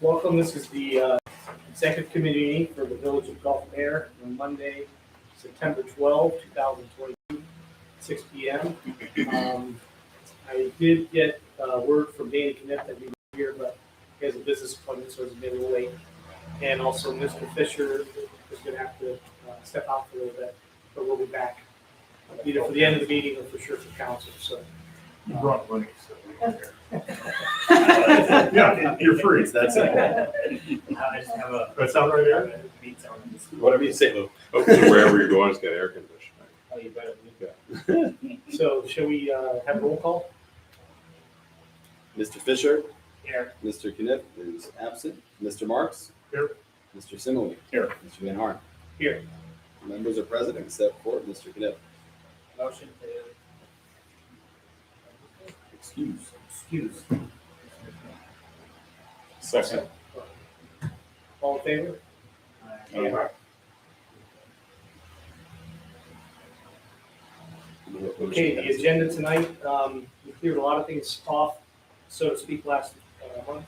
Welcome. This is the executive committee meeting for the Village of Gulf Air on Monday, September 12, 2022, 6 p.m. I did get word from Danny Knipp that we were here, but he has a business appointment, so it's been a little late. And also Mr. Fisher is going to have to step out for a little bit, but we'll be back either for the end of the meeting or for sure for council. So You brought money, so we don't care. Yeah, you're free. That's it. I just have a. That sound right there? Whatever you say, Lou. Hopefully wherever you're going, it's got air conditioning. Oh, you better. Yeah. So shall we have a roll call? Mr. Fisher, Here. Mr. Knipp is absent. Mr. Marks. Here. Mr. Simile. Here. Mr. Van Horn. Here. Members are present except for Mr. Knipp. Motion to Excuse. Second. All in favor? Okay, the agenda tonight, we cleared a lot of things off, so to speak, last month.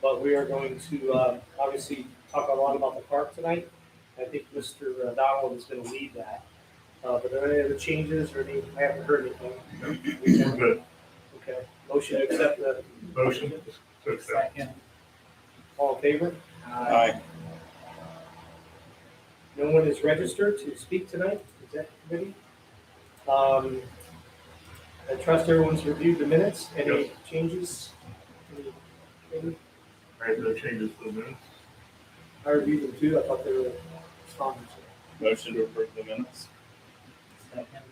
But we are going to obviously talk a lot about the park tonight. I think Mr. Donald is going to lead that. But are there any other changes or any, I haven't heard anything. We're good. Okay, motion to accept the, Motion to accept. second. all in favor? Aye. No one is registered to speak tonight, executive committee. I trust everyone's reviewed the minutes. Any Yes. changes? Any? I have no changes to the minutes. I reviewed them too. I thought they were fine. Motion to approve the minutes. Second.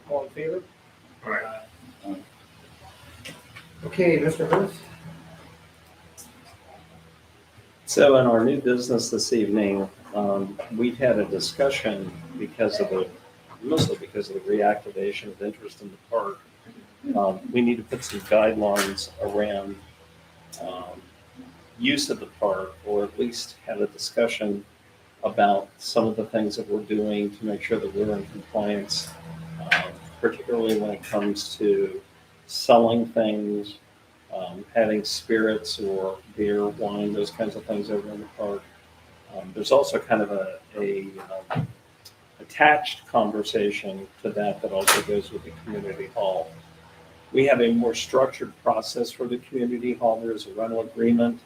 All in favor? All right. Okay, Mr. Hurst. So in our new business this evening, we've had a discussion mostly because of the reactivation of interest in the park. We need to put some guidelines around use of the park, or at least have a discussion about some of the things that we're doing to make sure that we're in compliance, particularly when it comes to selling things, having spirits or beer, wine, those kinds of things over in the park. There's also kind of a attached conversation to that also goes with the community hall. We have a more structured process for the community hall. There's a rental agreement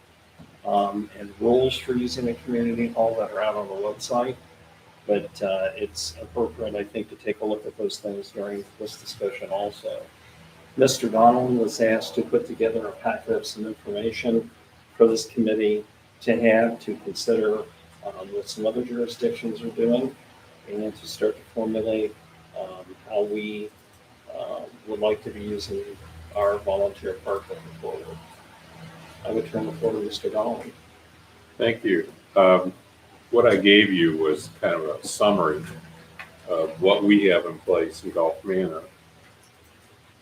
and rules for using the community hall that are out on the website. But it's appropriate, I think, to take a look at those things during this discussion also. Mr. Donald was asked to put together a packet of some information for this committee to consider what some other jurisdictions are doing, and to start to formulate how we would like to be using our volunteer park looking forward. I would turn the floor to Mr. Donald. Thank you. What I gave you was kind of a summary of what we have in place in Gulf Manor,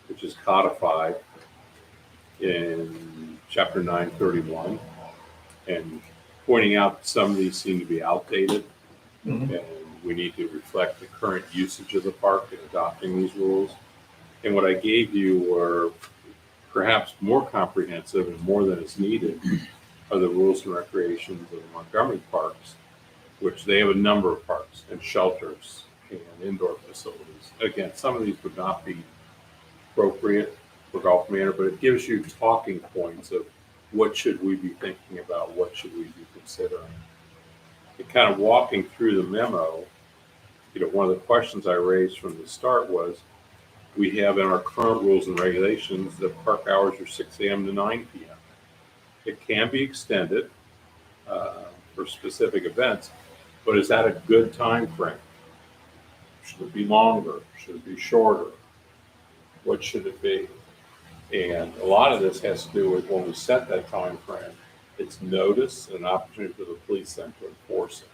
which is codified in Chapter 931, and pointing out some of these seem to be outdated, and we need to reflect the current usage of the park in adopting these rules. And what I gave you were perhaps more comprehensive and more than is needed are the rules and recreations of the Montgomery parks, which they have a number of parks and shelters and indoor facilities. Again, some of these would not be appropriate for Gulf Manor, but it gives you talking points of what should we be thinking about, what should we be considering. And kind of walking through the memo, one of the questions I raised from the start was, we have in our current rules and regulations that park hours are 6 a.m. to 9 p.m. It can be extended for specific events, but is that a good time frame? Should it be longer? Should it be shorter? What should it be? And a lot of this has to do with when we set that time frame, it's notice and an opportunity for the police then to enforce it.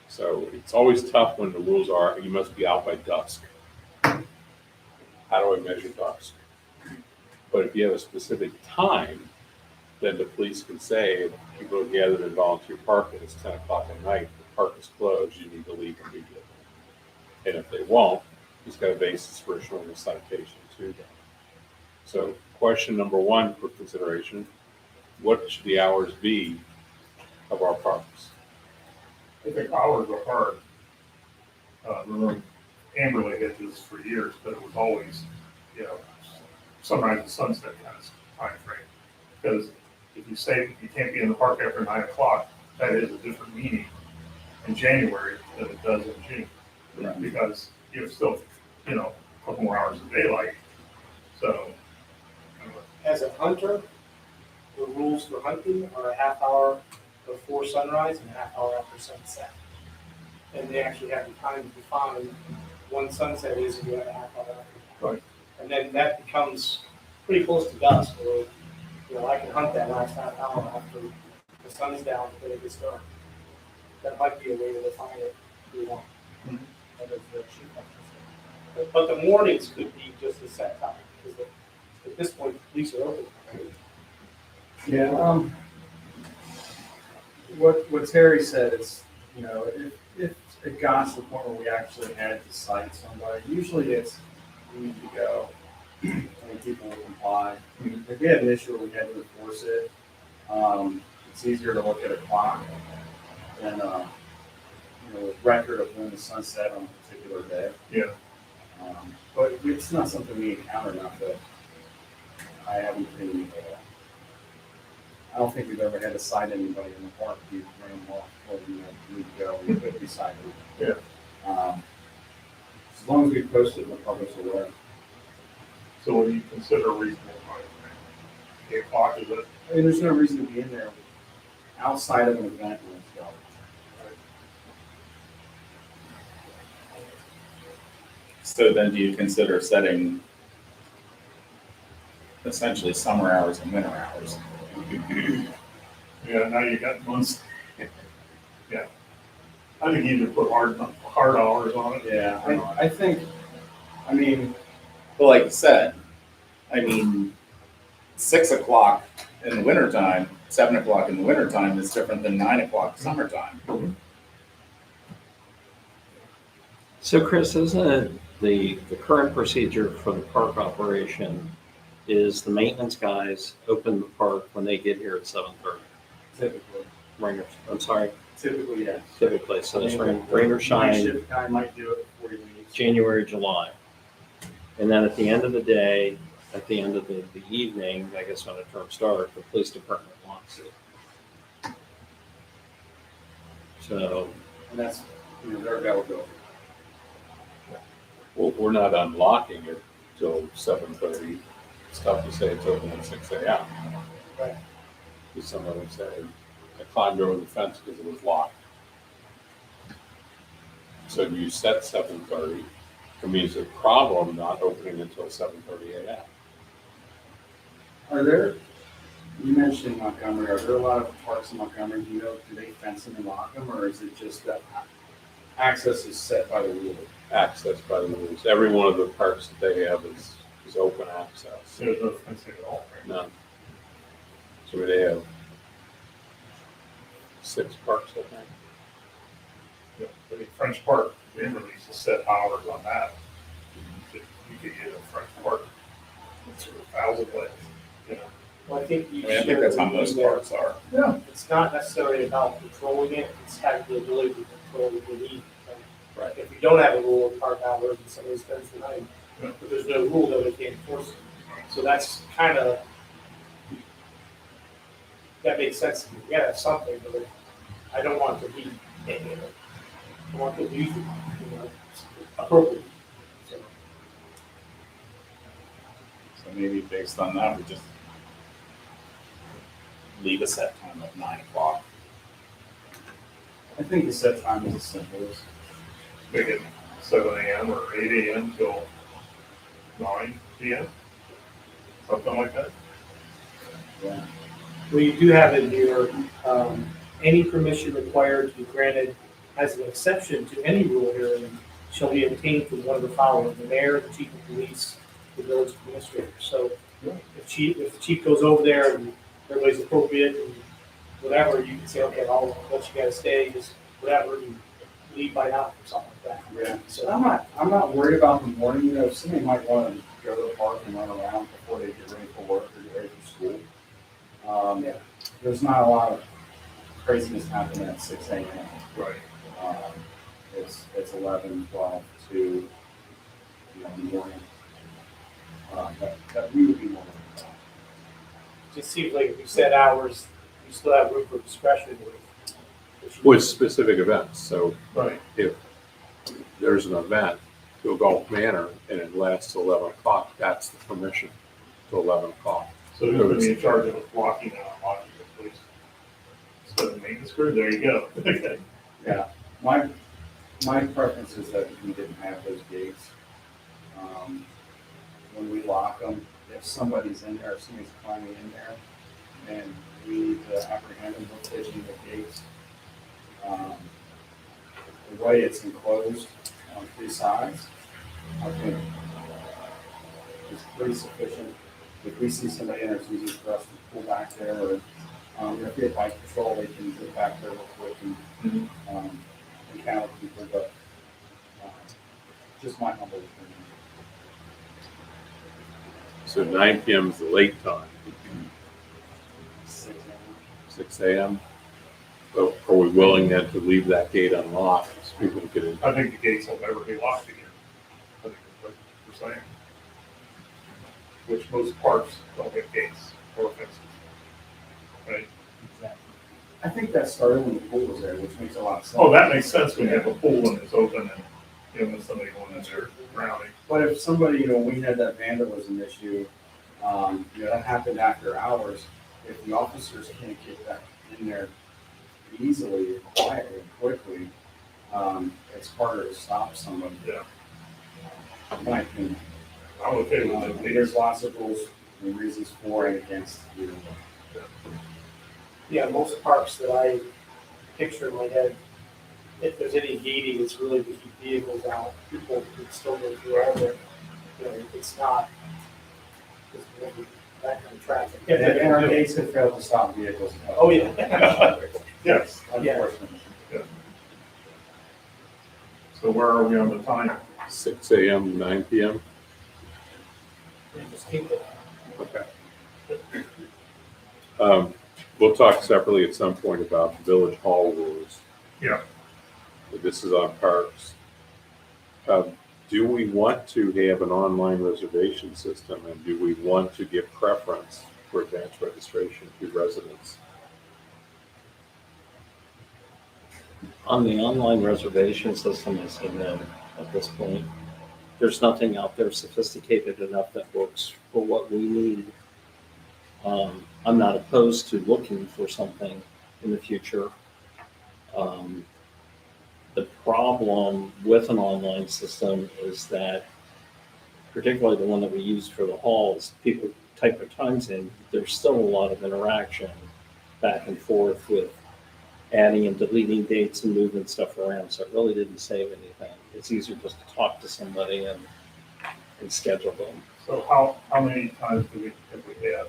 So it's always tough when the rules are, you must be out by dusk. How do I measure dusk? But if you have a specific time, then the police can say, if people are gathered in volunteer park and it's 10 o'clock at night, the park is closed, you need to leave immediately. And if they won't, he's got a basis for issuing a citation to them. So question number one for consideration, what should the hours be of our parks. I think hours are hard. Remember, Amberley had this for years, but it was always, sunrise and sunset kind of time frame. Because if you say you can't be in the park after 9 o'clock, that is a different meaning in January than it does in June. Right. Because you have still, a couple more hours of daylight. So, As a hunter, the rules for hunting are a half hour before sunrise and a half hour after sunset. And they actually have the time defined when sunset is and you have a half hour after. Right. And then that becomes pretty close to dusk, where, I can hunt that last half hour after the sun's down, but it gets dark. That might be a way to define it if you want. That is the chief officer. But the mornings could be just a set time, because at this point, the police are open. Yeah, what Terry said is, if it got to the point where we actually had to cite somebody, usually it's, we need to go, and people will comply. If we had an issue where we had to enforce it, it's easier to look at a clock than, a record of when the sun set on a particular day. yeah. But it's not something we encounter enough that I haven't been, I don't think we've ever had to cite anybody in the park who ran them off or we go, we could be cited. Yeah. As long as we post it in the public's aware. So what do you consider reasonable time frame? 8 o'clock, is it? I mean, there's no reason to be in there outside of an event when it's dark. So then do you consider setting essentially summer hours and winter hours? Yeah, now you got months. Yeah. I think you either put hard hours on it. Yeah, I think, Well, like you said, 6 o'clock in the wintertime, 7 o'clock in the wintertime is different than 9 o'clock summertime. So Chris, isn't it the current procedure for the park operation is the maintenance guys open the park when they get here at 7:30? typically, I'm sorry, yes. typically, so it's rain or Night shine, shift guy might do it before he leaves. January, July. And then at the end of the day, at the end of the evening, I guess when the term starts, the police department locks it. So, And that's, their guy will go. Well, we're not unlocking it till 7:30. It's tough to say it's open at 6 a.m. Right. Because some of them say, I climbed over the fence because it was locked. So you set 7:30. For me, it's a problem not opening until 7:30 a.m. Are there, you mentioned Montgomery, are there a lot of parks in Montgomery, do they fence them and lock them, or is it just that access is set by the rule? Access by the rules. Every one of the parks that they have is open access. There's no fencing at all. Right? None. So they have 6 parks, I think. Yeah. French Park, we release a set hours on that. You could get a French Park. It's 1,000 legs, Well, I think you I think that's how most parks are. Yeah. It's not necessarily about controlling it, it's having the ability to control what you need. Right. If we don't have a rule of park hours and somebody spends the night, Yeah. but there's no rule, then we can't enforce it. So that's kind of, that makes sense to me. We gotta have something, but I don't want it to be, I want to use it, appropriately. So, So maybe based on that, we just leave a set time of 9 o'clock. I think the set time is as simple as, Make it 7 a.m. or 8 a.m. till 9 p.m. Something like that. yeah. Well, you do have in here, any permission required to be granted as an exception to any rule hearing shall be obtained from one of the following: the mayor, the chief of police, the village administrator. So if the chief goes over there and everybody's appropriate and whatever, you can say, okay, I'll let you guys stay, just whatever, and leave by now or something like that. Yeah, So I'm not worried about the morning, somebody might want to go to the park and run around before they get ready for work or get ready for school. Yeah. There's not a lot of craziness happening at 6 a.m. Right. It's 11, 12 to, you know, morning. That we would be more. Just seems like if you set hours, you still have room for discretion with. With specific events, so Right. if there's an event to a golf manor and it lasts till 11 o'clock, that's the permission to 11 o'clock. So who's gonna be in charge of blocking and unlocking the police? So the maintenance crew, there you go. Okay. Yeah, my preference is that we didn't have those gates. When we lock them, if somebody's in there, if somebody's climbing in there, and we need to apprehend them, we're taking the gates. The way it's enclosed on 3 sides, I think is pretty sufficient. If we see somebody in there, it's easy for us to pull back there, or if we have bike patrol, they can get back there real quick and encounter people, but just my humble opinion. So 9 p.m. is the late time, 6 a.m. 6 a.m. So are we willing then to leave that gate unlocked so people can get in? I think the gates will never be locked again. I think that's what you're saying. Which most parks don't have gates or fences. Right? I think that started when the pool was there, which makes a lot of sense. Oh, that makes sense when you have a pool and it's open and, you know, when somebody going in there drowning. But if somebody, you know, we had that vandalism issue, you know, that happened after hours, if the officers can't get that in there easily, quietly, and quickly, it's harder to stop someone. Yeah. In my opinion. I'm okay with it. There's lots of rules and reasons for and against, you know. Yeah, most parks that I picture in my head, if there's any gating, it's really to keep vehicles out. People can still go through all there. You know, it's not, it's that kind of traffic. And our gates have failed to stop vehicles. Oh, yeah. Yes. Unfortunately. So where are we on the time? 6 a.m. to 9 p.m.? Just keep it. Okay. We'll talk separately at some point about village hall rules. Yeah. But this is on parks. Do we want to have an online reservation system, and do we want to give preference for advanced registration to residents? On the online reservation system, I say no at this point. There's nothing out there sophisticated enough that works for what we need. I'm not opposed to looking for something in the future. The problem with an online system is that, particularly the one that we use for the halls, people type their times in, there's still a lot of interaction back and forth with adding and deleting dates and moving stuff around, so it really didn't save anything. It's easier just to talk to somebody and schedule them. So how many times have we had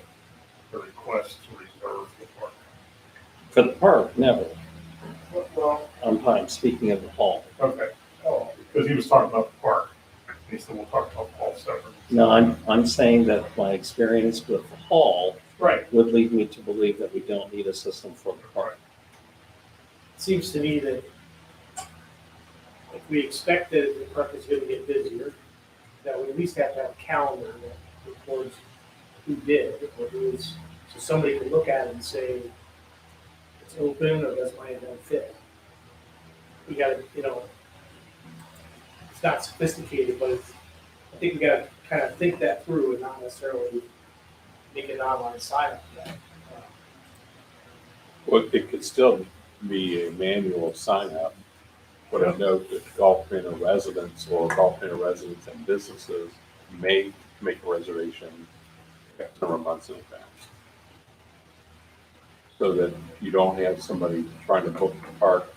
a request to reserve the park? For the park, never. Well, I'm speaking of the hall. okay. Oh, because he was talking about the park. He said we'll talk about the hall separately. No, I'm saying that my experience with the hall Right. would lead me to believe that we don't need a system for the park. It seems to me that if we expect that the park is going to get busier, that we at least have to have a calendar that records who did or who is, so somebody can look at it and say, it's open or does my event fit? We gotta, you know, it's not sophisticated, but it's, I think we gotta kind of think that through and not necessarily make an online sign up for that. Well, it could still be a manual sign up, but a note that golf manor residents or golf manor residents and businesses may make a reservation X number of months in advance. So that you don't have somebody trying to book the park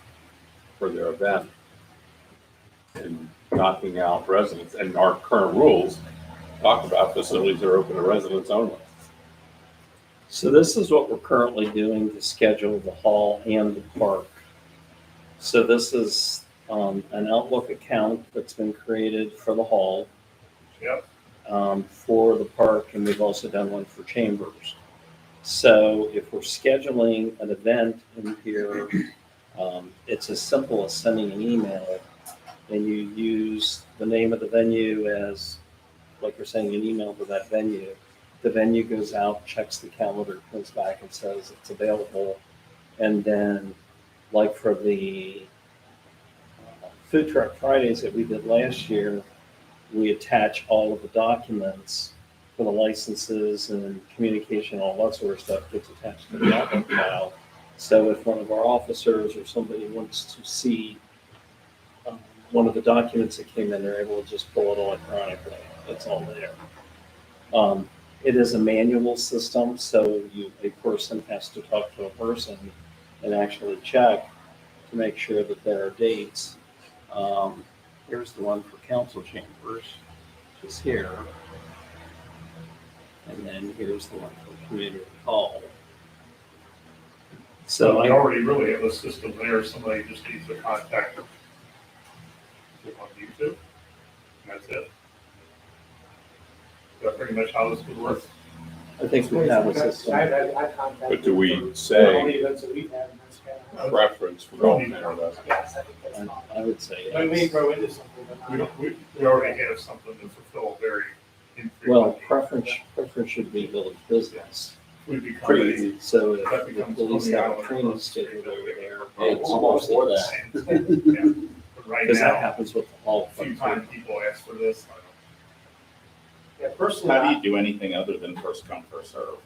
for their event and knocking out residents. And our current rules talk about facilities that are open to residents only. So this is what we're currently doing to schedule the hall and the park. So this is an Outlook account that's been created for the hall, Yep. for the park, and we've also done one for Chambers. So if we're scheduling an event in here, it's as simple as sending an email, and you use the name of the venue as, like you're sending an email to that venue. The venue goes out, checks the calendar, comes back and says it's available. And then, like for the Food Truck Fridays that we did last year, we attach all of the documents for the licenses and communication, all that sort of stuff gets attached to the Outlook file. So if one of our officers or somebody wants to see one of the documents that came in, they're able to just pull it electronically. It's all there. It is a manual system, so a person has to talk to a person and actually check to make sure that there are dates. Here's the one for council chambers, which is here. And then here's the one for community hall. So we already really have a system there, somebody just needs to contact them. On YouTube, that's it. Is that pretty much how this would work? I think we have a system. I contacted. But do we All the say events that we've had, and that's kind of. preference for golf manor residents? Yes, I think that's fine. I would say We may yes. grow into something, but We not. don't, we already have something to fulfill a very Well, infrequent. preference should be village business. We become Pretty a- easy. So if That the becomes police totally have out a of training the- scheduled over there, Oh, it's I'm all mostly for that. Yeah. But right Because that now, happens with all a few of times them. people ask for this, I Yeah, personally, How do you do anything other than first come, first serve?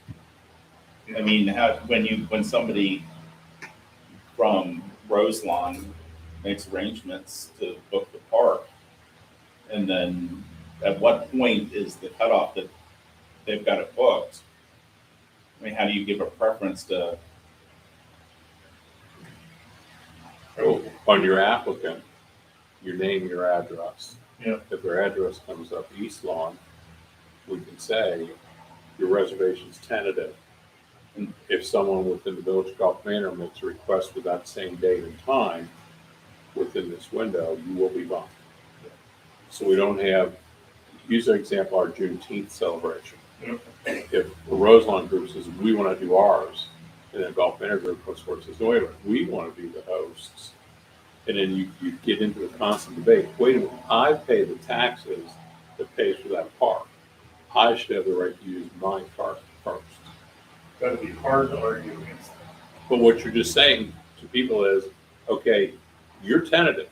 don't. I mean, when somebody from Roselawn makes arrangements to book the park, and then at what point is the cutoff that they've got it booked? I mean, how do you give a preference to, Oh, on your applicant, your name, your address. Yeah. If their address comes up East Lawn, we can say your reservation's tentative. And if someone within the Village of Golf Manor makes a request for that same date and time within this window, you will be bumped. So we don't have, use an example, our Juneteenth celebration. Yeah. If the Roselawn group says, we want to do ours, and then Golf Manor group comes forward and says, no, wait a minute, we want to be the hosts. And then you get into the constant debate. Wait a minute, I pay the taxes that pays for that park. I should have the right to use my park first. That'd be hard to argue against that. But what you're just saying to people is, okay, you're tentative,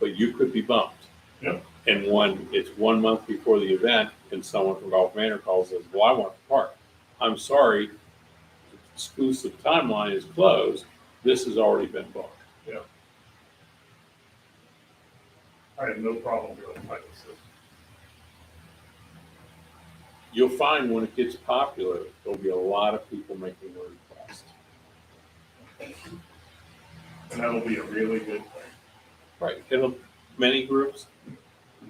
but you could be bumped. Yep. And it's 1 month before the event, and someone from Golf Manor calls and says, well, I want the park. I'm sorry, the exclusive timeline is closed. This has already been booked. I have no problem doing title system. You'll find when it gets popular, there'll be a lot of people making the request. And that'll be a really good thing. Right. Many groups,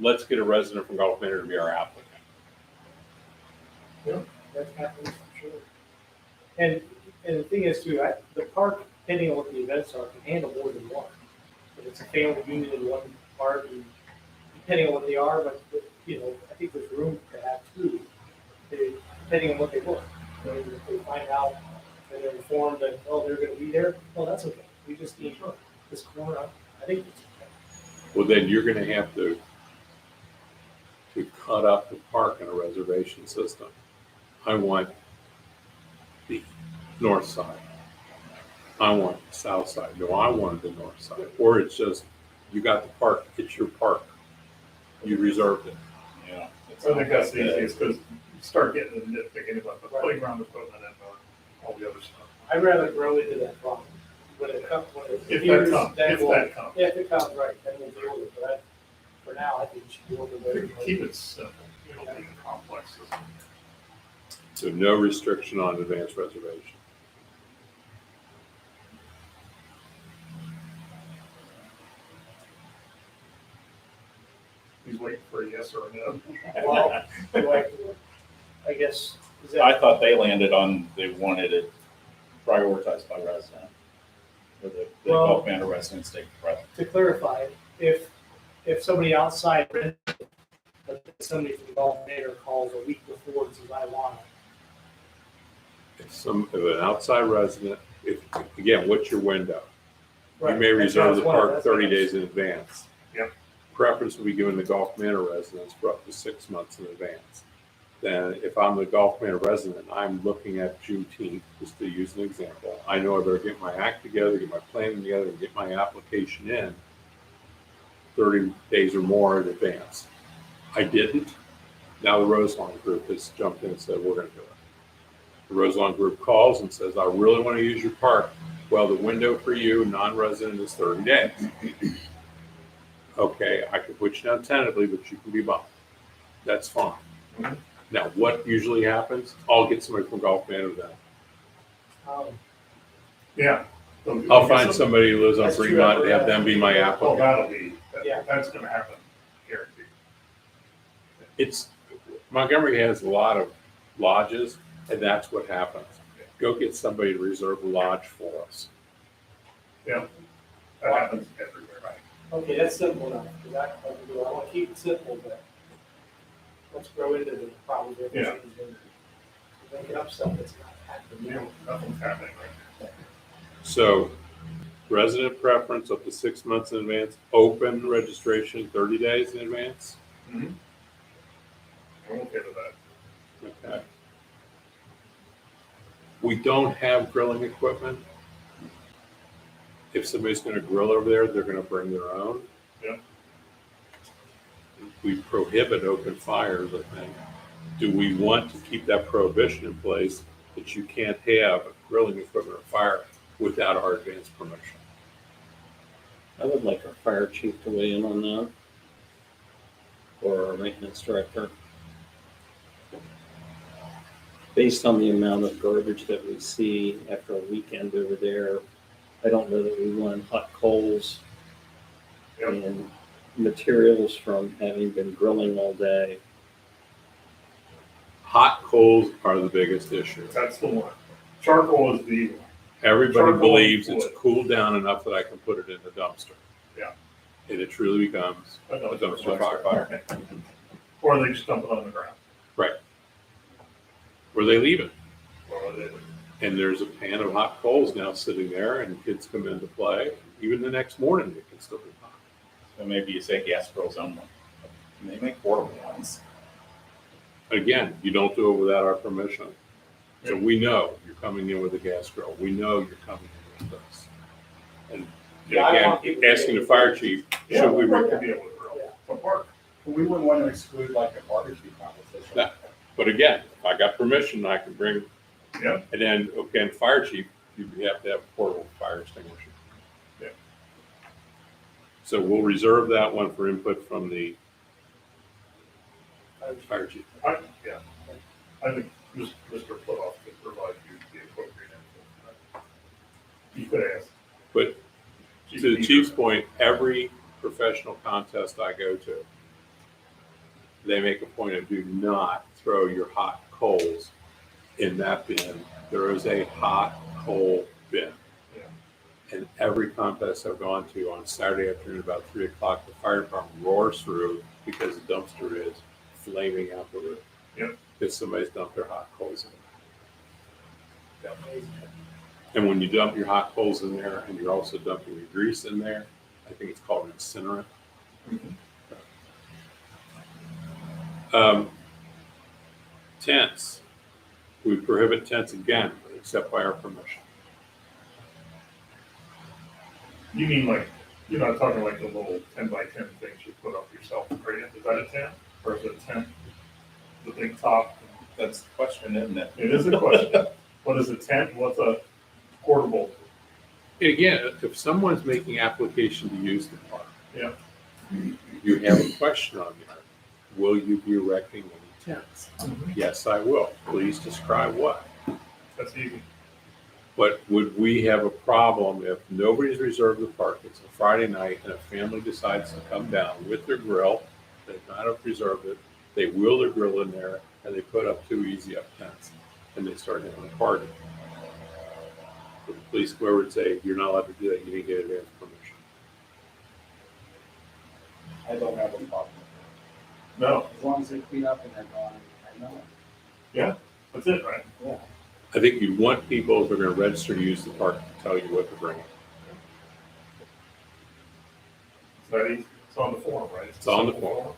let's get a resident from Golf Manor to be our applicant. that happens for sure. And the thing is too, the park, depending on what the events are, can handle more than one. If it's a family union in one park, and depending on what they are, but I think there's room to have two, depending on what they want. So if they find out and they're informed that, oh, they're gonna be there, well, that's okay. We just need this corner, I think it's okay. Well, then you're gonna have to cut up the park in a reservation system. I want the north side. I want the south side. No, I wanted the north side. Or it's just, you got the park, it's your park. You reserved it. yeah. I think that's the easiest, because you start getting into nitpicking about the playground equipment and all the other stuff. I'd rather grow into that problem. When it comes, If that comes. Yeah, if it comes, right, then we'll deal with it, but for now, I think we should deal with it. Keep it simple, you don't need a complex system. So no restriction on advanced reservation. He's waiting for a yes or a no. Well, I guess, is that? I thought they landed on, they wanted it prioritized by resident. Or the Well- Golf Manor residents take preference. To clarify, if somebody outside rents it, but somebody from Golf Manor calls a week before and says, I want it, if an outside resident, if, again, what's your window? You Right, may that's what I reserve was the wondering, park that's what 30 I was- days in advance. Yep. Preference will be given to Gulf Manor residents for up to 6 months in advance. Then if I'm the Gulf Manor resident, I'm looking at Juneteenth, just to use an example. I know I better get my act together, get my planning together, and get my application in 30 days or more in advance. I didn't. Now the Roselawn group has jumped in and said, we're going to do it. The Roselawn group calls and says, I really want to use your park. Well, the window for you, non-resident, is 30 days. Okay, I can put you down tentatively, but you can be bumped. That's fine. Mhm. Now, what usually happens? I'll get somebody from Gulf Manor then. Yeah. I'll find somebody who lives on That's true. Fremont and have them be my Oh, applicant. that'll be, Yeah. that's gonna happen, guaranteed. It's, Montgomery has a lot of lodges, and that's what happens. Go get somebody to reserve a lodge for us. Yeah, that happens everywhere, right? Okay, that's simple enough, because I want to keep it simple, but let's grow into the problems that Yeah. we're making up stuff that's not happening. You know, nothing's happening right So resident preference up to 6 months in advance, open registration 30 days in advance. now. I'm okay with that. Okay. We don't have grilling equipment. If somebody's going to grill over there, they're going to bring their own. Yeah. We prohibit open fires, I think. Do we want to keep that prohibition in place that you can't have grilling equipment or fire without our advance permission? I would like our fire chief to weigh in on that, or our maintenance director. Based on the amount of garbage that we see after a weekend over there, I don't know that we want hot coals Yep. and materials from having been grilling all day. Hot coals are the biggest issue. That's the one. Charcoal is the one. Everybody Charcoal believes and it's wood. cooled down enough that I can put it in the dumpster. Yeah. And it truly becomes a dumpster fire. Or they just dump it on the ground. Where they leave it. Or they, And there's a pan of hot coals now sitting there, and kids come into play. Even the next morning, it can still be hot. So maybe you say gas grills only. And they make portable ones. Again, you don't do it without our permission. So we know you're coming in with a gas grill. We know you're coming in with this. And Yeah, I want again, people to asking be the fire chief, yeah, should we, we want to be able to grill. Yeah. A park. We wouldn't want to exclude like a barbecue competition. No. But again, if I got permission, I can bring, Yeah. and then, again, fire chief, you have to have a portable fire extinguisher. Yeah. So we'll reserve that one for input from the fire chief. Yeah. I think Mr. Plodoff could provide you the appropriate info. You could ask. But to the chief's point, every professional contest I go to, they make a point of do not throw your hot coals in that bin. There is a hot coal bin. Yeah. And every contest I've gone to on Saturday afternoon about 3 o'clock, the fire department roars through because the dumpster is flaming out the roof. Yep. Because somebody's dumped their hot coals in. And when you dump your hot coals in there and you're also dumping your grease in there, I think it's called an incinerant. Tents. We prohibit tents again, except by our permission. You mean like, you're not talking like the little 10 by 10 things you put up yourself, right? Is that a tent? Or is it a tent? The big top? That's the question, isn't it? It is a question. What is a tent? What's a portable? Again, if someone's making application to use the park, Yeah. you have a question on there. Will you be erecting any tents? Yes, I will. Please describe what. That's easy. But would we have a problem if nobody's reserved the park? It's a Friday night and a family decides to come down with their grill. They've not have reserved it. They wheel their grill in there and they put up 2 easy up tents and they start having a party. The police, whoever would say, you're not allowed to do that. You didn't get advance permission. I don't have a problem. No, As long as they clean up and they're gone, I know. that's it, right? Yeah. I think you want people, if they're gonna register to use the park, to tell you what to bring. It's on the form, right? It's on the form.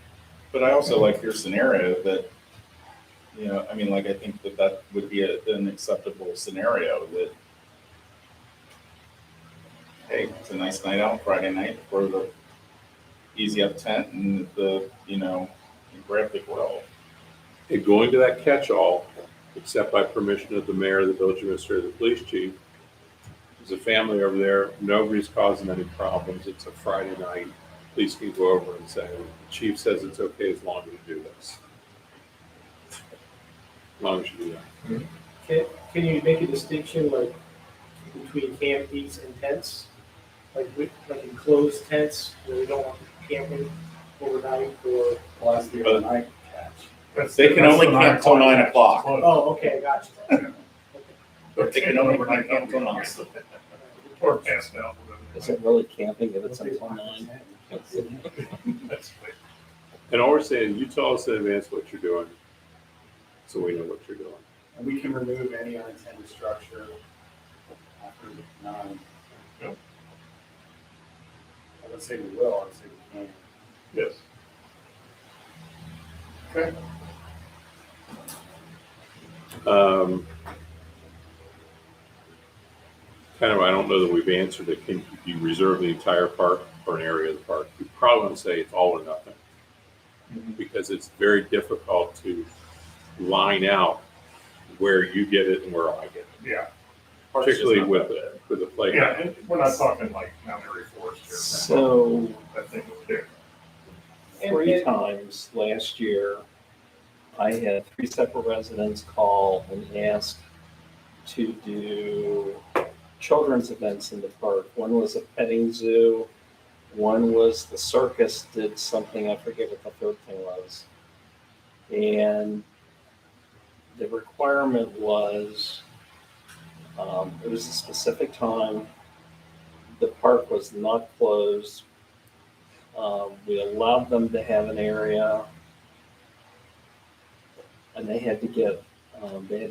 But I also like your scenario that, I mean, like, I think that that would be an acceptable scenario that, hey, it's a nice night out Friday night for the easy up tent and you grab the grill. And going to that catch-all, except by permission of the mayor, the village administrator, the police chief, there's a family over there, nobody's causing any problems, it's a Friday night, police can go over and say, the chief says it's okay as long as you do this. As long as you do that. Can you make a distinction like between campies and tents? Like enclosed tents where we don't want camping overnight or? Well, that's the overnight catch. They can only camp till 9 o'clock. Oh, okay, gotcha. They can only camp till 9. Or passed out. Is it really camping if it's until 9? That's right. And all we're saying, you tell us in advance what you're doing, so we know what you're doing. And we can remove any unintended structure after 9. Yep. I would say we will, I would say we can. Yes. Okay. Kind of, I don't know that we've answered it. Can you reserve the entire park or an area of the park? You probably want to say it's all or nothing. Because it's very difficult to line out where you get it and where I get it. Yeah. Particularly with the Yeah, playground. and we're not talking like Mount Airy Forest here. So That thing over there. 3 times last year, I had 3 separate residents call and ask to do children's events in the park. One was a petting zoo. One was the circus did something, I forget what the third thing was. And the requirement was, it was a specific time. The park was not closed. We allowed them to have an area. And they had to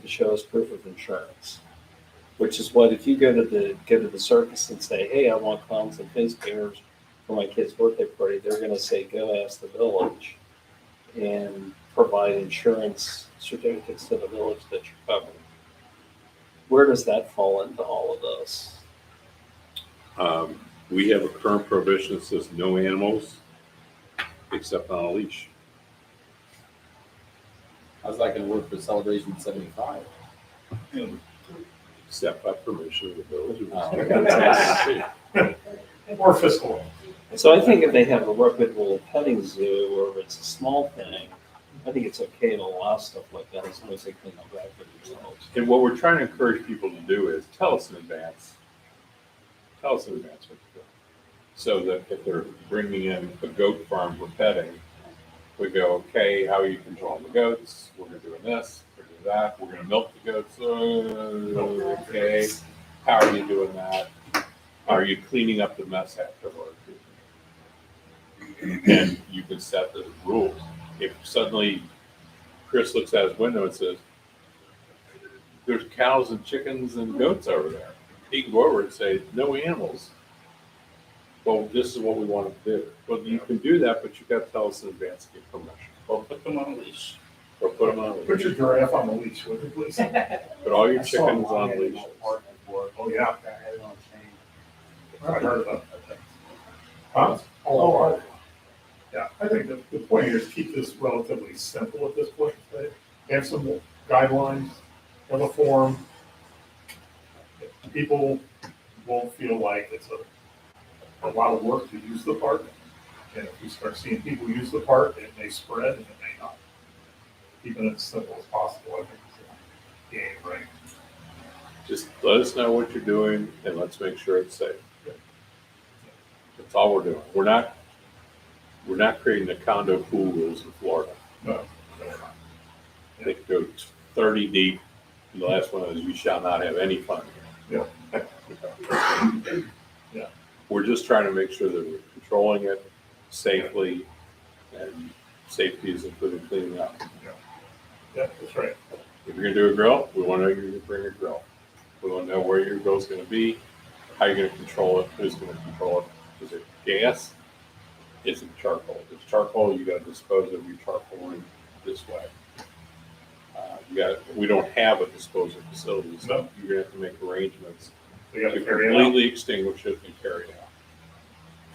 show us proof of insurance. Which is what, if you go to the circus and say, hey, I want clowns and face painters for my kid's birthday party, they're gonna say, go ask the village and provide insurance certificates to the village that you're covered. Where does that fall into all of this? We have a current prohibition that says no animals except on a leash. How's that gonna work for Celebration 75? Except by permission of the village. Or fiscal. So I think if they have a reputable petting zoo or if it's a small thing, I think it's okay to allow stuff like that as long as they clean up after themselves. And what we're trying to encourage people to do is tell us in advance. Tell us in advance what you're doing. So that if they're bringing in a goat farm for petting, we go, okay, how are you controlling the goats? We're going to do this, we're going to do that, we're going to milk the goats. Okay, how are you doing that? Are you cleaning up the mess afterward? And you can set the rules. If suddenly Chris looks out his window and says, there's cows and chickens and goats over there, he can go over and say, no animals. Well, this is what we want to do. Well, you can do that, but you've got to tell us in advance to get permission. Or put them on a leash. Or put them on a Put leash. your giraffe on the leash, would you please? Put all your chickens on leashes. Oh, yeah. That had it on chain. I heard about that. Huh? Oh, yeah, I think the point here is keep this relatively simple at this point. Right? Have some guidelines, have a form. People won't feel like it's a lot of work to use the park. And if you start seeing people use the park, it may spread and it may not. Keeping it as simple as possible, I think, is a game, right? Just let us know what you're doing and let's make sure it's safe. That's all we're doing. We're not creating the condo pool rules in Florida. No. They go 30 deep. And the last one is you shall not have any fun. Yeah. Yeah. We're just trying to make sure that we're controlling it safely, and safety is including cleaning up. Yeah, that's right. If you're gonna do a grill, we wanna know you're gonna bring a grill. We wanna know where your grill's gonna be, how you're gonna control it, who's gonna control it. Is it gas? Is it charcoal? If it's charcoal, you gotta dispose of your charcoal in this way. We don't have a disposal facility, so No. you're gonna have to make arrangements They got to to carry it out. completely extinguish it and carry it out.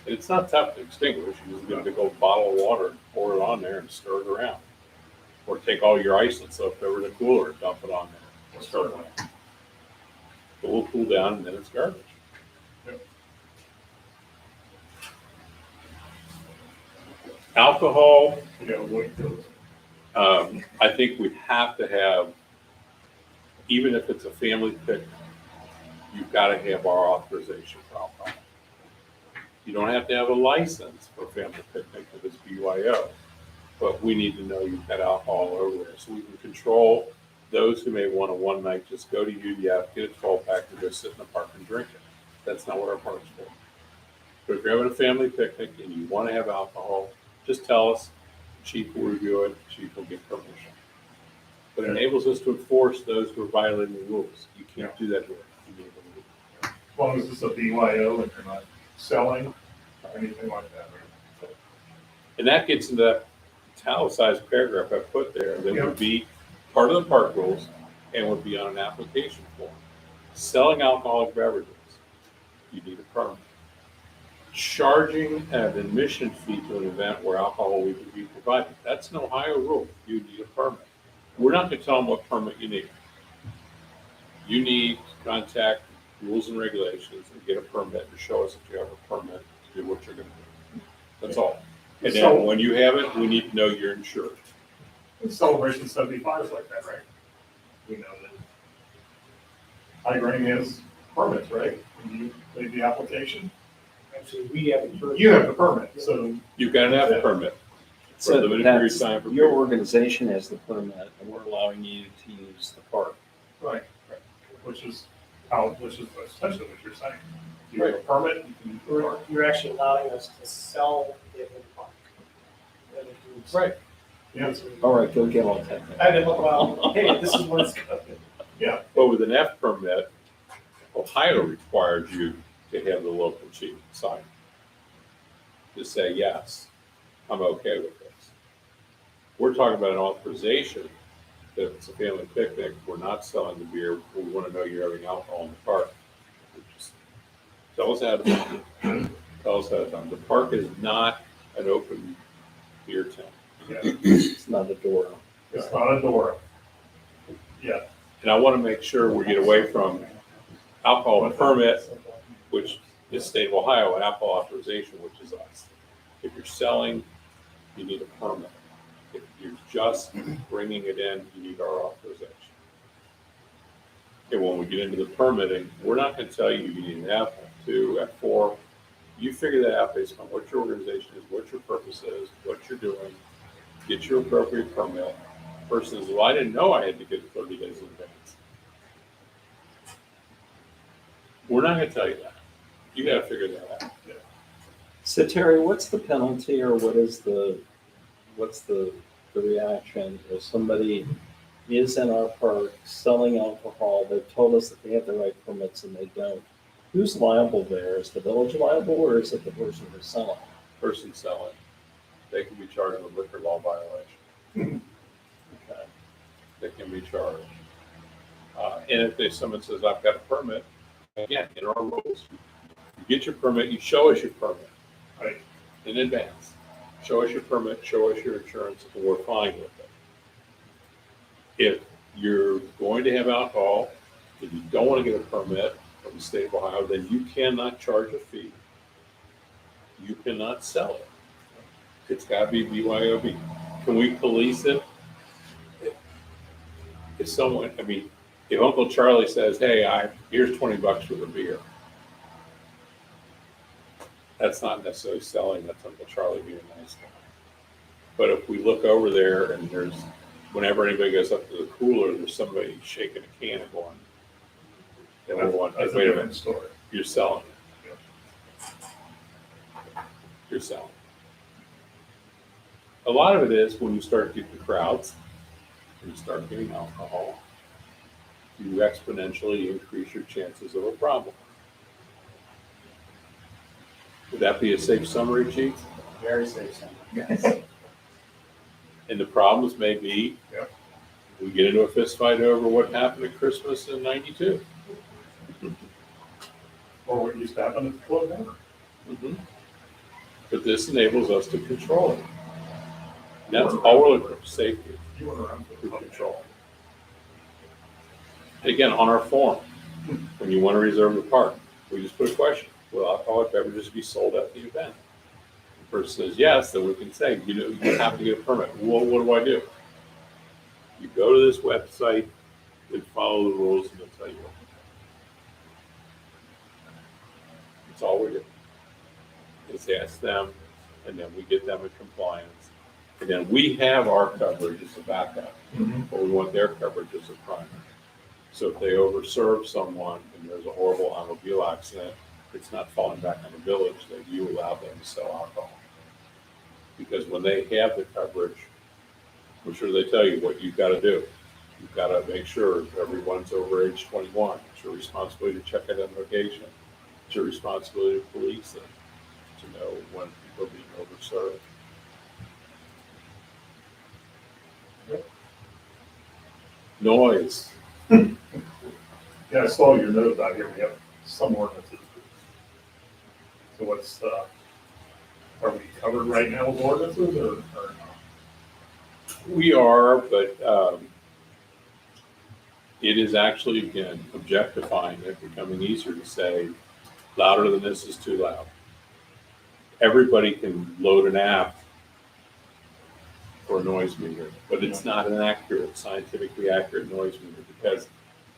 And it's not tough to extinguish, you just get a big old bottle of water, and pour it on there and stir it around. Or take all your ice that's left over in the cooler and dump it on there, and stir it around. It will cool down and then it's garbage. Yep. Alcohol, You gotta wait till, I think we have to have, even if it's a family picnic, you've got to have our authorization for alcohol. You don't have to have a license for a family picnic if it's BYO, but we need to know you've got alcohol over there so we can control those who may want a one night, just go to UDF, get a 12-pack and go sit in the park and drink it. That's not what our park's for. But if you're having a family picnic and you want to have alcohol, just tell us, chief will review it, chief will get permission. But it enables us to enforce those who are violating the rules. You can't do that here. You need to- as long as it's a BYO and you're not selling or anything like that. Right? And that gets into that italicized paragraph I put there that Yep. would be part of the park rules and would be on an application form. Selling alcoholic beverages, you need a permit. Charging an admission fee to an event where alcohol will be provided, that's an Ohio rule. You need a permit. We're not going to tell them what permit you need. You need to contact rules and regulations and get a permit and show us that you have a permit to do what you're going to do. That's all. And So- then when you have it, we need to know you're insured. And Celebration 75 is like that, right? We know that Highgrain has permits, right? When you made the application, Actually, we have a. you have the permit, so You've got to have a permit. For a So limited period of that's, time for your beer. organization has the permit, and we're allowing you to use the park. right, which is essentially what you're saying. You have a permit, you can use the park. You're actually allowing us to sell it in the park. That includes- Right. Yeah. All right, go get on that. I didn't look around, hey, this is what it's going to be. Yeah, But with an F permit, Ohio requires you to have the local chief sign. To say, yes, I'm okay with this. We're talking about an authorization that if it's a family picnic, we're not selling the beer, we want to know you're having alcohol in the park. Just tell us how to do it. Tell us how to do it. The park is not an open beer tent. yeah, It's not a door. it's not a door. Yeah, And I want to make sure we get away from alcohol permit, which is state of Ohio, and alcohol authorization, which is us. If you're selling, you need a permit. If you're just bringing it in, you need our authorization. And when we get into the permitting, we're not going to tell you you need an F, F2, F4. You figure that out based on what your organization is, what your purpose is, what you're doing. Get your appropriate permit. Person says, well, I didn't know I had to get it 30 days in advance. We're not going to tell you that. You got to figure that out. So Terry, what's the penalty, or what's the reaction if somebody is in our park selling alcohol? They've told us that they have the right permits and they don't. Who's liable there? Is the village liable, or is it the person who's selling? Person selling, they can be charged with liquor law violation. Okay. They can be charged. And if someone says, I've got a permit, again, in our rules, you get your permit, you show us your permit right. in advance. Show us your permit, show us your insurance, and we're fine with it. If you're going to have alcohol, if you don't want to get a permit from the state of Ohio, then you cannot charge a fee. You cannot sell it. It's got to be BYOB. Can we police it? If someone, if Uncle Charlie says, hey, here's $20 for the beer. That's not necessarily selling, that's Uncle Charlie being a nice guy. But if we look over there and whenever anybody goes up to the cooler, there's somebody shaking a can and going, That's a wait a different minute, story. you're selling it. You're selling. A lot of it is when you start getting crowds, and you start getting alcohol, you exponentially increase your chances of a problem. Would that be a safe summary, Chief? Very safe sentence. And the problems may be, Yep. we get into a fist fight over what happened at Christmas in '92. Or what used to happen at the club Manor. But this enables us to control it. And that's all we're looking for, safety, You went around for the through club control. Again, on our form, when you want to reserve the park, we just put a question: will alcoholic beverages be sold at the event? The person says yes, then we can say, you have to get a permit. Well, what do I do? You go to this website, and follow the rules, and they'll tell you what. That's all we do. Is ask them, and then we get them in compliance. And then we have our coverage as a backup, but we want their coverage as a primary. So if they overserve someone and there's a horrible automobile accident, it's not falling back on the village that you allow them to sell alcohol. Because when they have the coverage, I'm sure they tell you what you've got to do. You've got to make sure everyone's over age 21. It's your responsibility to check identification. It's your responsibility to police them, to know when people are being overserved. Noise. Yeah, I saw your note out here, we have some ordinances. So what's, are we covered right now with ordinances or not? We are, but it is actually, again, objectifying it, becoming easier to say, louder than this is too loud. Everybody can load an app for a noise meter, but it's not an accurate, scientifically accurate noise meter because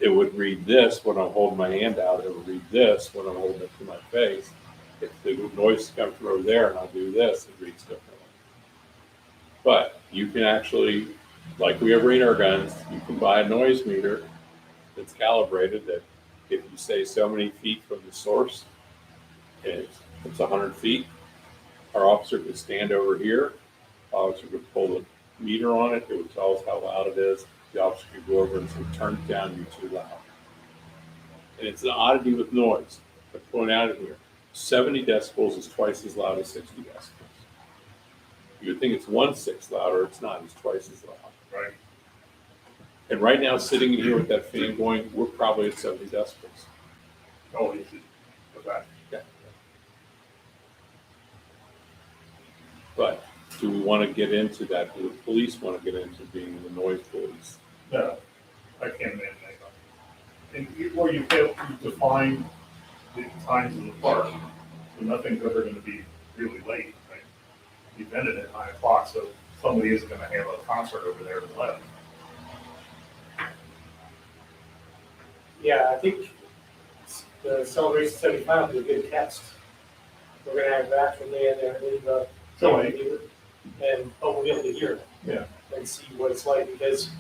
it would read this when I'm holding my hand out, it would read this when I'm holding it to my face. If the noise comes from over there and I do this, it reads differently. But you can actually, like we have radar guns, you can buy a noise meter that's calibrated that if you say so many feet from the source, and it's 100 feet, our officer could stand over here, officer could pull the meter on it, it would tell us how loud it is, the officer could go over and say, turn it down, you're too loud. And it's an oddity with noise. I point out in here, 70 decibels is twice as loud as 60 decibels. You would think it's 1/6 louder, it's not, it's twice as loud. Right. And right now, sitting in here with that fan going, we're probably at 70 decibels. Oh, easy. With that. Yeah. But do we want to get into that? Do the police want to get into being the noise police? No, I can't imagine that. And or you define the times of the park, so nothing's ever gonna be really late, right? You ended at 9 o'clock, so somebody isn't gonna have a concert over there at 11. Yeah, I think the celebration 75 is a good test. We're gonna have that from there in the So, and we'll be able to hear it. Yeah. And see what it's like because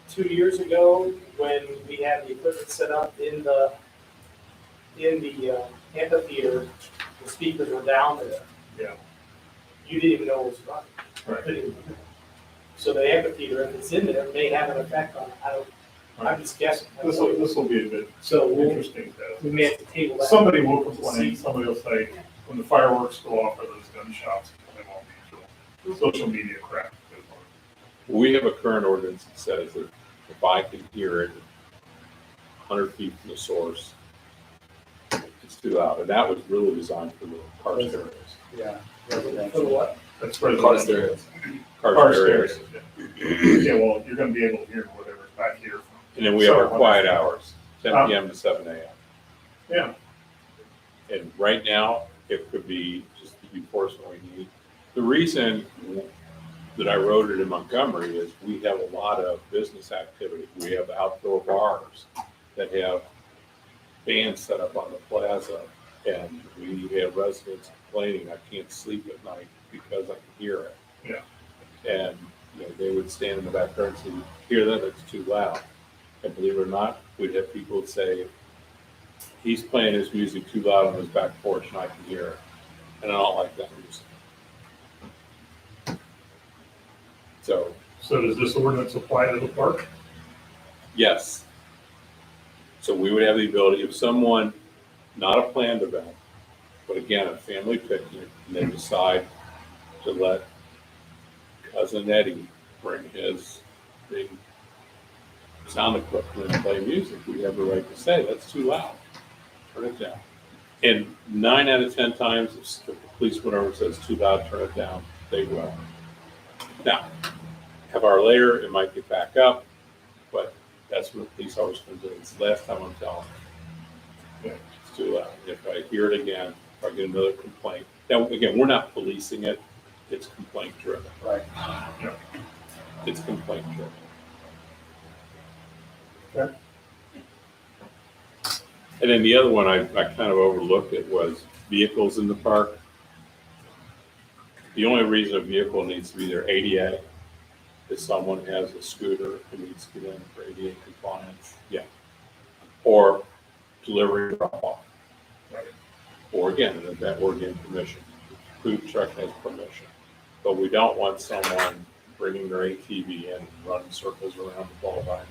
2 years ago, when we had the equipment set up in the amphitheater, the speakers were down there. Yeah. You didn't even know it was running. Right. So the amphitheater, if it's in there, may have an effect on it. I'm just guessing. This will be a bit So interesting test. we may have to table that. Somebody will complain, somebody will say, when the fireworks go off or those gunshots, they won't be true. Social media crap. We have a current ordinance that says that if I can hear it 100 feet from the source, it's too loud. And that was really designed for the car stereos. Yeah. For the what? That's for the Car stereos. Car stereos. Yeah, well, you're gonna be able to hear whatever's back here. And then we have our quiet hours, 10 p.m. to 7 a.m. Yeah, And right now, it could be just the enforcement we need. The reason that I wrote it in Montgomery is we have a lot of business activity. We have outdoor bars that have bands set up on the plaza, and we have residents complaining, I can't sleep at night because I can hear it. Yeah. And they would stand in the backyard and say, hear that, it's too loud. And believe it or not, we'd have people say, he's playing his music too loud on his back porch and I can hear it. And I don't like that music. So So does this ordinance apply to the park? Yes. So we would have the ability, if someone, not a planned event, but again, a family picnic, and they decide to let cousin Eddie bring his big sound equipment and play music, we have the right to say, that's too loud, turn it down. And 9 out of 10 times, if the police, whatever says too loud, turn it down, they will. Now, half hour later, it might get back up, but that's what the police always come to. It's the last time I'm telling them. It's too loud. If I hear it again, if I get another complaint. Now, again, we're not policing it. It's complaint driven. Right. It's complaint driven. Okay. And then the other one I kind of overlooked it was vehicles in the park. The only reason a vehicle needs to be there ADA is someone has a scooter who needs to get in for ADA compliance. Yeah. Or delivery drop off. Right. Or again, an event we're getting permission. Food truck has permission. But we don't want someone bringing their ATV in and running circles around the ball diamond.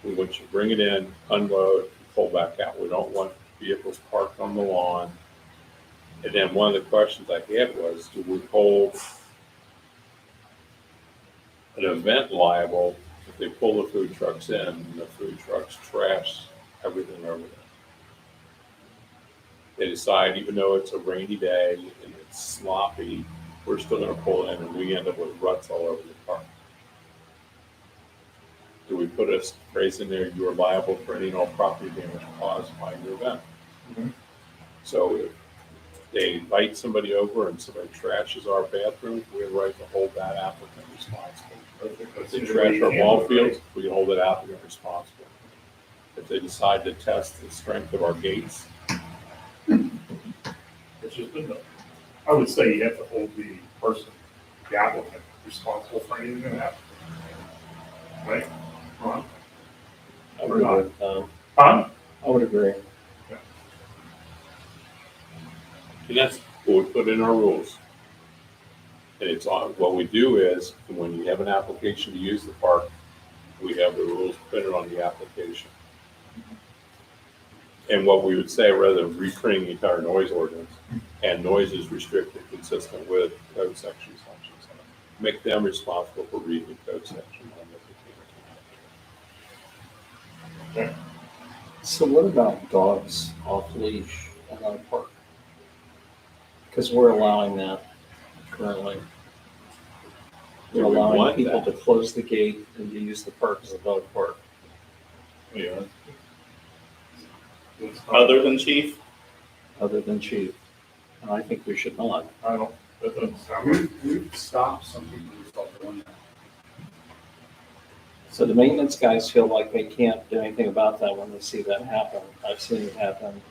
We want you to bring it in, unload, pull back out. We don't want vehicles parked on the lawn. And then one of the questions I had was, do we hold an event liable if they pull the food trucks in and the food trucks trash everything over there? They decide, even though it's a rainy day and it's sloppy, we're still going to pull in and we end up with ruts all over the park. Do we put a phrase in there, you are liable for any and all property damage caused by your event? Mhm. So if they invite somebody over and somebody trashes our bathroom, we have the right to hold that applicant responsible. If they trash our ball fields, we can hold that applicant responsible. If they decide to test the strength of our gates, It's just been done. I would say you have to hold the person, the applicant, responsible for anything that happens. Right? Ron? I would agree with Tom. Huh? I would agree. and that's what we put in our rules. And it's on, what we do is, when you have an application to use the park, we have the rules printed on the application. And what we would say, rather than reprinting the entire noise ordinance, and noise is restricted consistent with code section sections, make them responsible for reading the code section. So what about dogs off leash in our park? Because we're allowing that currently. We're Do we allowing want people that? to close the gate and to use the park as a dog park. Yeah. It's not- Other than chief? Other than chief. And I think we should not. I don't, that doesn't sound right. We've stopped some people who start doing that. So the maintenance guys feel like they can't do anything about that when they see that happen. I've seen it happen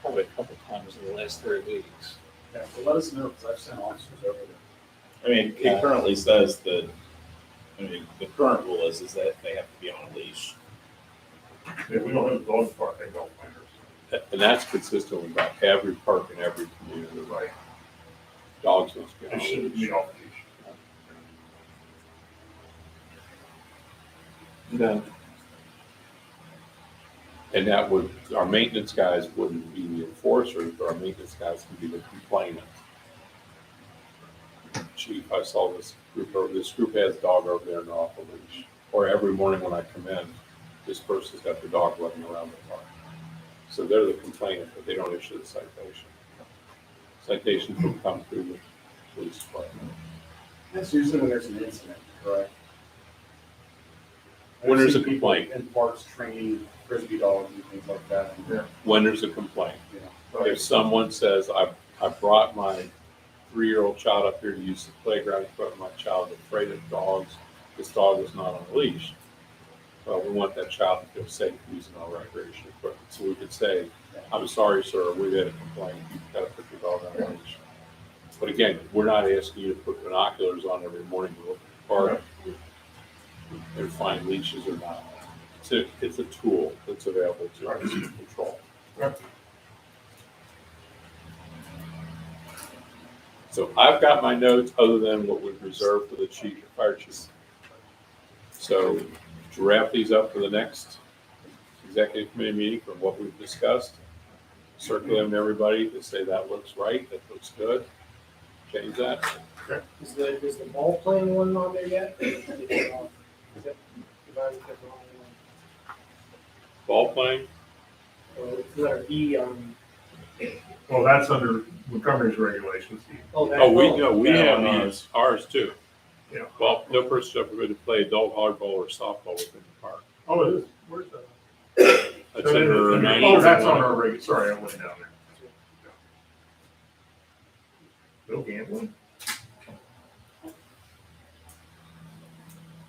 probably a couple times in the last 3 weeks. Yeah, so let us know, because I've sent officers over there. I mean, it currently says that, I mean, the current rule is that they have to be on a leash. Yeah, we don't have a dog park, they don't mind. And that's consistent with about every park in every community, right? Dogs must be on They a shouldn't leash. be off leash. Okay. And that would, our maintenance guys wouldn't be the enforcers, but our maintenance guys can be the complainant. Chief, I saw this group has dog over there and they're off a leash. Or every morning when I come in, this person's got their dog running around the park. So they're the complainant, but they don't issue the citation. Citations will come through the police department. That's usually when there's an incident, correct? When there's I've a seen people complaint. in parks training frisbee dogs and things like that. Yeah. When there's a complaint. You know, If someone says, I brought my 3-year-old child up here to use the playground equipment, my child is afraid of dogs, this dog is not on a leash. Well, we want that child to feel safe using our recreation equipment. So we could say, I'm sorry, sir, we've had a complaint, you've got to put your dog on a leash. But again, we're not asking you to put binoculars on every morning to look at the park and find leashes or not. It's a tool that's available to us to control. So I've got my notes other than what we've reserved for the chief, fire chief. So to wrap these up for the next executive committee meeting from what we've discussed, circulate them to everybody to say that looks right, that looks good. Change that. Is the ball playing one on there yet? Is it, Ball playing, it's letter E on. Well, that's under Montgomery's regulations. Oh, that. oh, we Yeah, have on these, ours too. Yeah. Well, no person shall be permitted to play adult hardball or softball within the park. Oh, it is. Where's that? That's under 90. Oh, that's on our reg, sorry, I went down there. No gambling?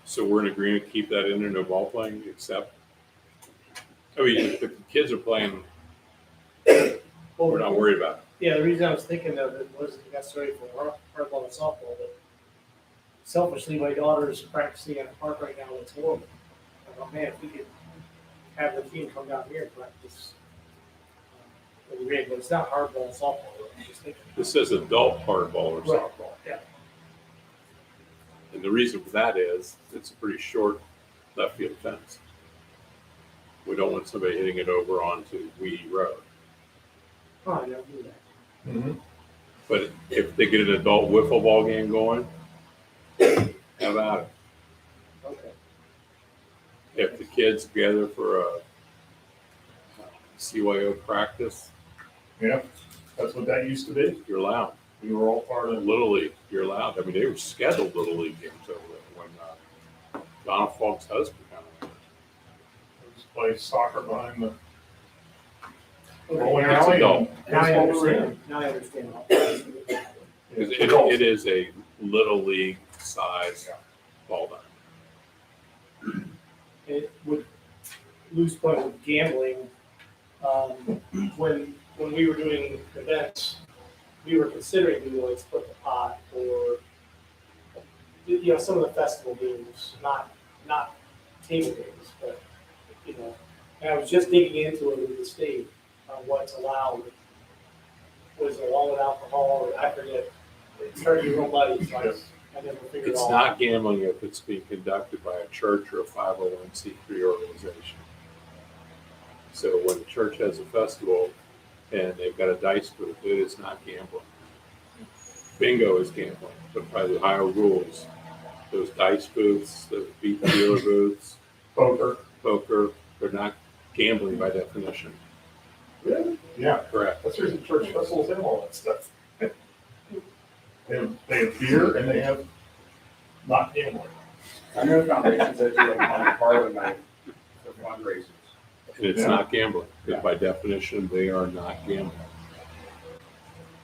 So we're in agreement to keep that in there, no ball playing, except, I mean, if the kids are playing, we're not worried about it. Yeah, the reason I was thinking of it wasn't necessarily for hardball and softball, but selfishly, my daughter's practicing at the park right now. It's horrible. I thought, man, if we could have the team come down here and practice. It'd be great, but it's not hardball and softball. I'm just thinking. This says adult hardball or Right. softball. Yeah. And the reason for that is it's a pretty short left field fence. We don't want somebody hitting it over onto Weedy Road. Oh, I don't do that. Mm-hmm. But if they get an adult wiffle ball game going, how about it? Okay. If the kids gather for a CYO practice, Yeah, that's what that used to be. you're allowed. We were all part of it. Little League, you're allowed. I mean, they were scheduled Little League games over there when Donna Falk's husband kind of. We just play soccer behind the Okay. bowling It's alley. adult. Now I Baseball arena. understand. Now I understand. Because It's adult. it is a Little League size ball diamond. It would lose point with gambling. When we were doing events, we were considering doing like split the pot or some of the festival games, not table games, but and I was just digging into it with the state on what's allowed. Was it along with alcohol or I forget. It started to get real muddy, so I never figured it It's all not out. gambling if it's being conducted by a church or a 501c3 organization. So when the church has a festival and they've got a dice booth, it is not gambling. Bingo is gambling, but by the Ohio rules, those dice booths, those beat dealer booths, Poker. poker, they're not gambling by definition. Really? Yeah, Correct. that's the reason church festivals have all that stuff. They have beer and they have not gambling. I know foundations that do like Monte Carlo night for fundraisers. And it's Yeah. not gambling, because by definition, they are not gambling.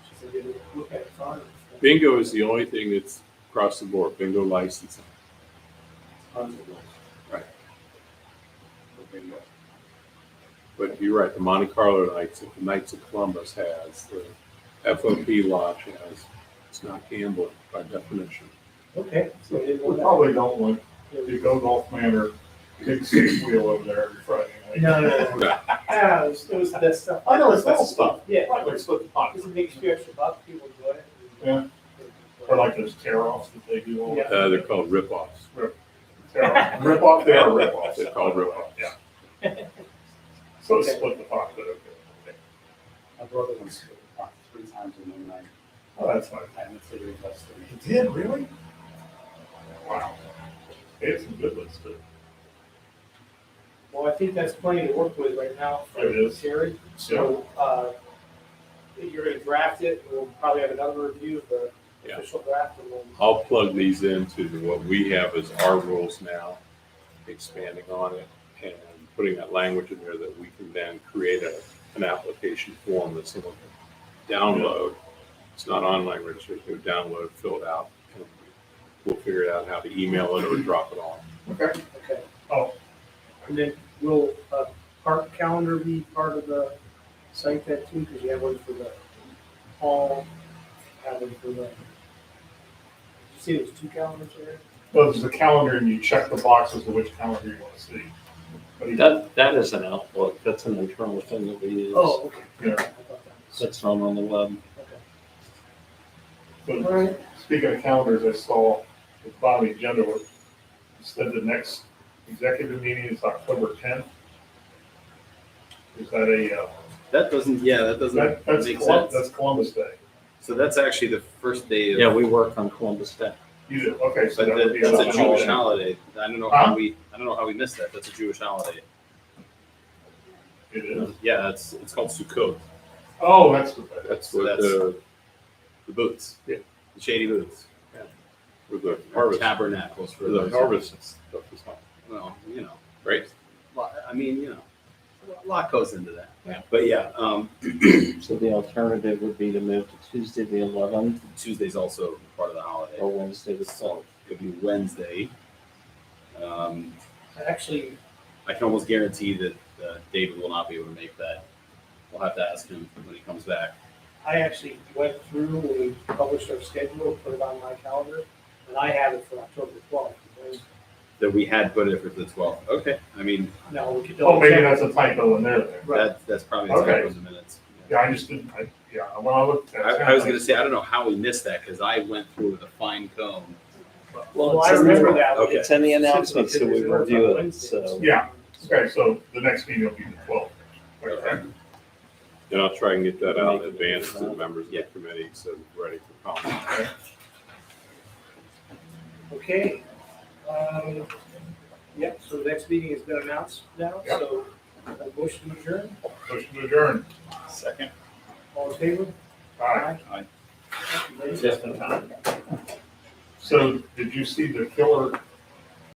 She said, "Did you look at it fun?" Bingo is the only thing that's across the board, bingo licensing. Right. But you're right, the Monte Carlo Knights, the Knights of Columbus has, the FOP Lodge has, it's not gambling by definition. Okay, so I didn't know We that. probably don't want to go golf Manor, big six wheel over there every Friday night. No. Yeah, it was that stuff. I know it's That's little stuff. Yeah, Like we split the pot. it's a big few extra bucks, people enjoy it. Yeah. Or like those tear-offs that they do all the Yeah. They're called rip-offs. tear-off. Rip-off, they are rip-offs. They're called rip-offs. Yeah. So it's split the pot, but okay. My brother went to the park 3 times in one night. Oh, that's fine. I haven't figured it out. He did, really? Wow. They had some good ones too. Well, I think that's plenty to work with right now for It is. Terry. So, you're gonna draft it, we'll probably have another review of the Yeah. official draft and then. I'll plug these into what we have as our rules now, expanding on it and putting that language in there that we can then create an application form that someone can download. It's not online registration, you download, fill it out, and we'll figure out how to email it or drop it off. Okay. Okay. Oh. And then will park calendar be part of the site then too? Because you have one for the hall, have one for the. Did you see there's 2 calendars there? Well, there's a calendar and you check the boxes of which calendar you want to see. But he- That is an Outlook. That's an internal thing that we use. Oh, okay. Yeah. I thought that was. That's not on the web. Okay. So, speaking of calendars, I saw at the bottom of the agenda, instead the next executive meeting is October 10th. Is that a, That doesn't that's make Colum- sense. that's Columbus Day? So that's actually the first day of. Yeah, we work on Columbus Day. You do, okay, so But that would be. that's a another Jewish holiday. holiday. I don't know Huh? how we missed that. That's a Jewish holiday. It is. Yeah, it's called Sukkot. Oh, that's what that is. That's So what that's- The boots. Yeah. The shady boots. with the Or harvest, tabernacles for the those. harvest stuff is not. Well, Right. I mean, a lot goes into that. Yeah. But yeah, So the alternative would be to move to Tuesday, the 11th, Tuesday's also part of the holiday. or Wednesday, the So 12th. it could be Wednesday. Actually, I can almost guarantee that David will not be able to make that. We'll have to ask him when he comes back. I actually went through when we published our schedule, put it on my calendar, and I have it for October 12th. That we had put it for the 12th. Okay. I mean, No, we could. Oh, maybe double check. that's a typo in there then. Right. that's probably Okay. in the minutes. Yeah, I just didn't, when I looked at it. I was going to say, I don't know how we missed that because I went through with a fine comb. Well, I remember that. Okay. It's in the announcement, so we review it, so. Yeah, okay, so the next meeting will be the 12th. Okay. And I'll try and get that out in advance to the members of the committee, so we're ready for comment. Okay. Yep, so the next meeting has been announced now, Yep. so a motion to adjourn. Motion to adjourn. Second. All in favor? Aye. Thank you, ladies. Just in time. So did you see the killer